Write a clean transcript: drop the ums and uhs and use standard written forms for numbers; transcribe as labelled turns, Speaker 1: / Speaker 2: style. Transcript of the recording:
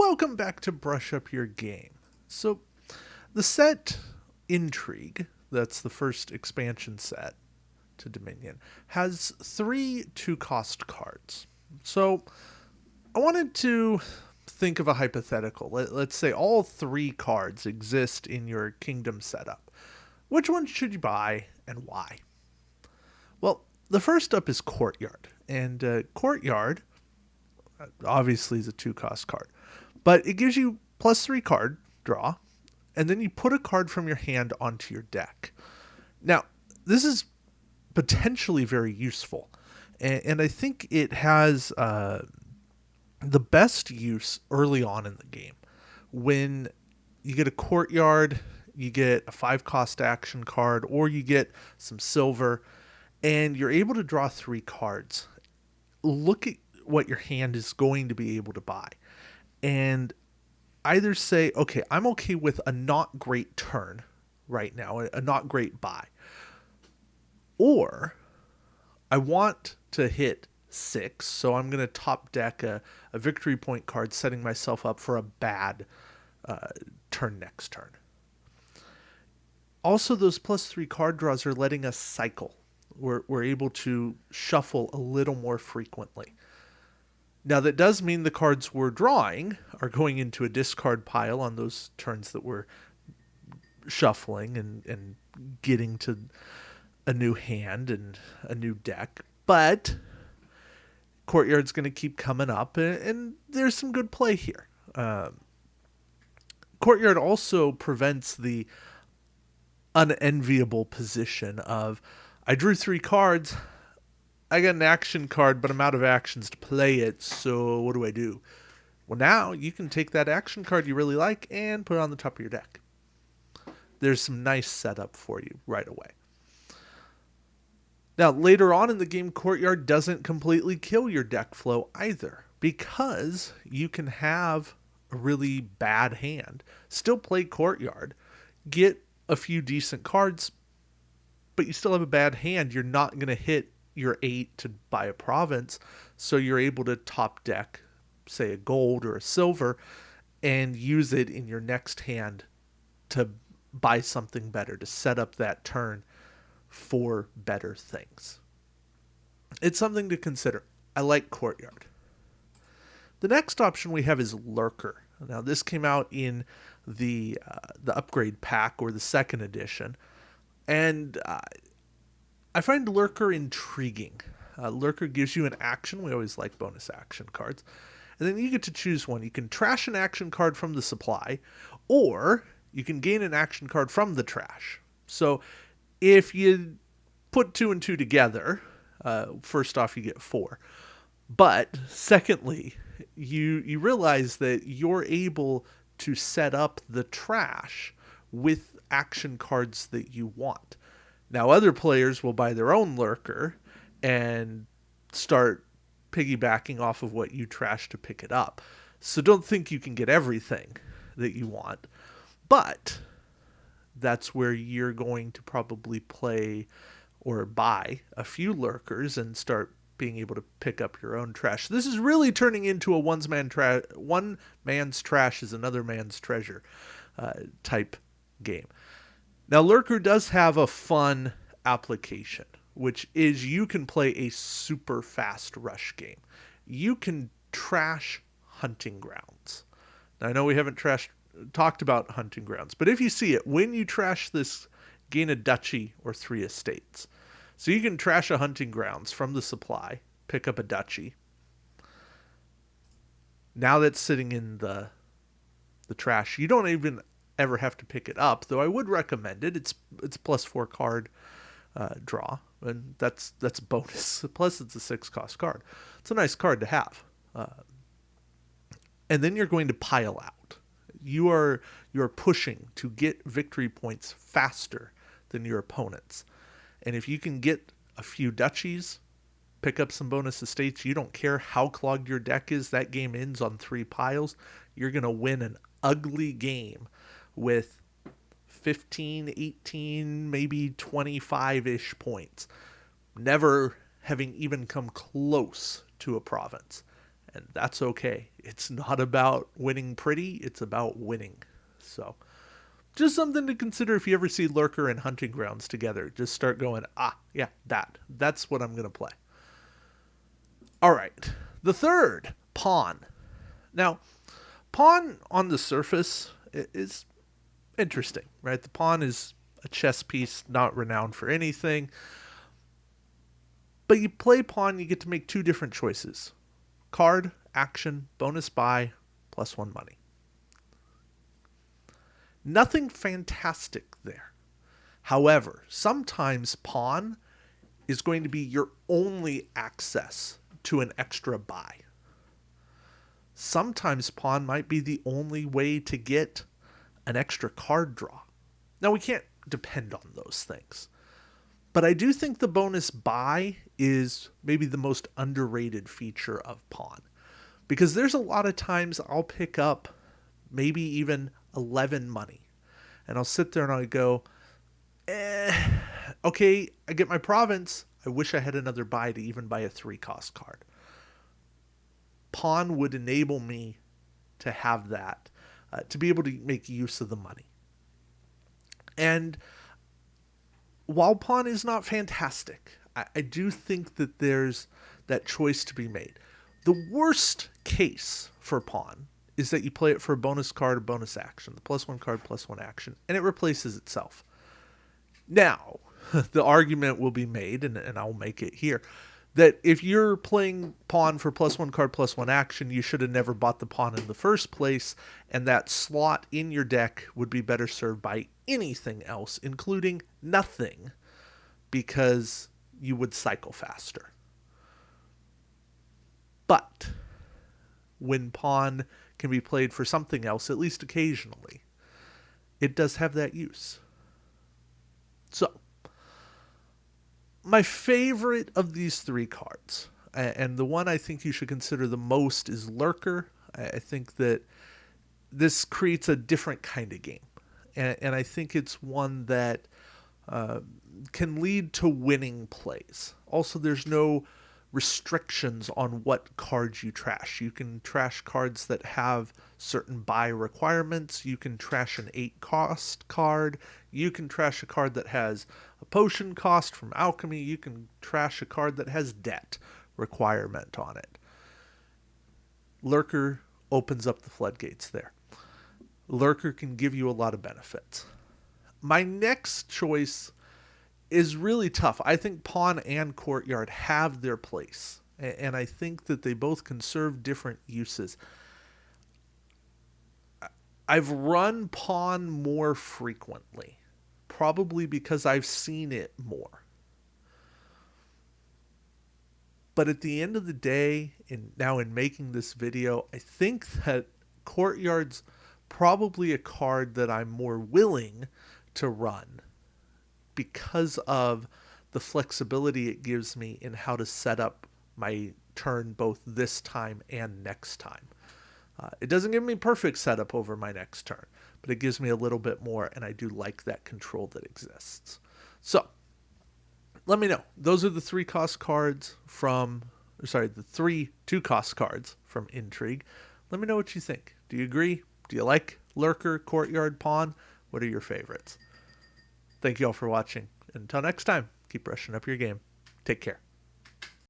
Speaker 1: welcome back to Brush Up Your Game. So, the set Intrigue, that's the first expansion set to Dominion, has 3 2-cost cards. So, I wanted to think of a hypothetical. Let's say all 3 cards exist in your kingdom setup. Which one should you buy and why? Well, the first up is Courtyard. And Courtyard obviously is a 2-cost card. But it gives you +3 card draw, and then you put a card from your hand onto your deck. Now, this is potentially very useful, and I think it has the best use early on in the game. When you get a Courtyard, you get a 5-cost action card, or you get some silver, and you're able to draw 3 cards. Look at what your hand is going to be able to buy. And either say, okay, I'm okay with a not great turn right now, a not great buy. Or I want to hit 6, so I'm going to top deck a victory point card, setting myself up for a bad turn next turn. Also, those +3 card draws are letting us cycle. We're able to shuffle a little more frequently. Now, that does mean the cards we're drawing are going into a discard pile on those turns that we're shuffling and getting to a new hand and a new deck. But Courtyard's going to keep coming up, and there's some good play here. Courtyard also prevents the unenviable position of, I drew 3 cards, I got an action card, but I'm out of actions to play it, so what do I do? Well, now you can take that action card you really like and put it on the top of your deck. There's some nice setup for you right away. Now, later on in the game, Courtyard doesn't completely kill your deck flow either, because you can have a really bad hand, still play Courtyard, get a few decent cards, but you still have a bad hand. You're not going to hit your 8 to buy a province, so you're able to top deck, say, a gold or a silver, and use it in your next hand to buy something better, to set up that turn for better things. It's something to consider. I like Courtyard. The next option we have is Lurker. Now, this came out in the upgrade pack, or the 2nd edition, and I find Lurker intriguing. Lurker gives you an action. We always like bonus action cards. And then you get to choose one. You can trash an action card from the supply, or you can gain an action card from the trash. So if you put 2 and 2 together, first off, you get 4. But secondly, you realize that you're able to set up the trash with action cards that you want. Now, other players will buy their own Lurker and start piggybacking off of what you trash to pick it up. So don't think you can get everything that you want. But that's where you're going to probably play or buy a few Lurkers and start being able to pick up your own trash. This is really turning into a one man's trash is another man's treasure type game. Now, Lurker does have a fun application, which is you can play a super fast rush game. You can trash hunting grounds. Now, I know we haven't talked about hunting grounds, but if you see it, when you trash this, gain a duchy or 3 estates. So you can trash a hunting grounds from the supply, pick up a duchy. Now that's sitting in the trash. You don't even ever have to pick it up, though I would recommend it. It's +4 card draw, and that's bonus. Plus, it's a 6-cost card. It's a nice card to have. And then you're going to pile out. You are pushing to get victory points faster than your opponents. And if you can get a few duchies, pick up some bonus estates, you don't care how clogged your deck is, that game ends on 3 piles, you're going to win an ugly game with 15, 18, maybe 25-ish points, never having even come close to a province. and that's okay. It's not about winning pretty, it's about winning. So, just something to consider if you ever see Lurker and Hunting Grounds together. Just start going, yeah, that's what I'm going to play. All right, the third, Pawn. Now, Pawn on the surface is interesting, right? The pawn is a chess piece not renowned for anything. But you play pawn, you get to make two different choices. Card, action, bonus buy, +1 money. Nothing fantastic there. However, sometimes pawn is going to be your only access to an extra buy. Sometimes pawn might be the only way to get an extra card draw. Now, we can't depend on those things. But I do think the bonus buy is maybe the most underrated feature of pawn. Because there's a lot of times I'll pick up maybe even 11 money. And I'll sit there and I'll go, okay, I get my province. I wish I had another buy to even buy a 3-cost card. Pawn would enable me to have that, to be able to make use of the money. And while pawn is not fantastic, I do think that there's that choice to be made. The worst case for pawn is that you play it for a bonus card, a bonus action, the +1 card, +1 action, and it replaces itself. Now, the argument will be made, and I'll make it here, that if you're playing pawn for +1 card, +1 action, you should have never bought the pawn in the first place, and that slot in your deck would be better served by anything else, including nothing, because you would cycle faster. But when pawn can be played for something else, at least occasionally, it does have that use. So, my favorite of these 3 cards, and the one I think you should consider the most, is Lurker. I think that this creates a different kind of game. And I think it's one that can lead to winning plays. Also, there's no restrictions on what cards you trash. You can trash cards that have certain buy requirements. You can trash an 8-cost card. You can trash a card that has a potion cost from alchemy. You can trash a card that has debt requirement on it. Lurker opens up the floodgates there. Lurker can give you a lot of benefits. My next choice is really tough. I think pawn and courtyard have their place, and I think that they both can serve different uses. I've run pawn more frequently, probably because I've seen it more. But at the end of the day, in making this video, I think that courtyard's probably a card that I'm more willing to run, because of the flexibility it gives me in how to set up my turn both this time and next time. It doesn't give me perfect setup over my next turn, but it gives me a little bit more, and I do like that control that exists. So, let me know. Those are the 3-cost cards the 3 2-cost cards from Intrigue. Let me know what you think. Do you agree? Do you like Lurker, Courtyard, Pawn? What are your favorites? Thank you all for watching. Until next time, keep brushing up your game. Take care.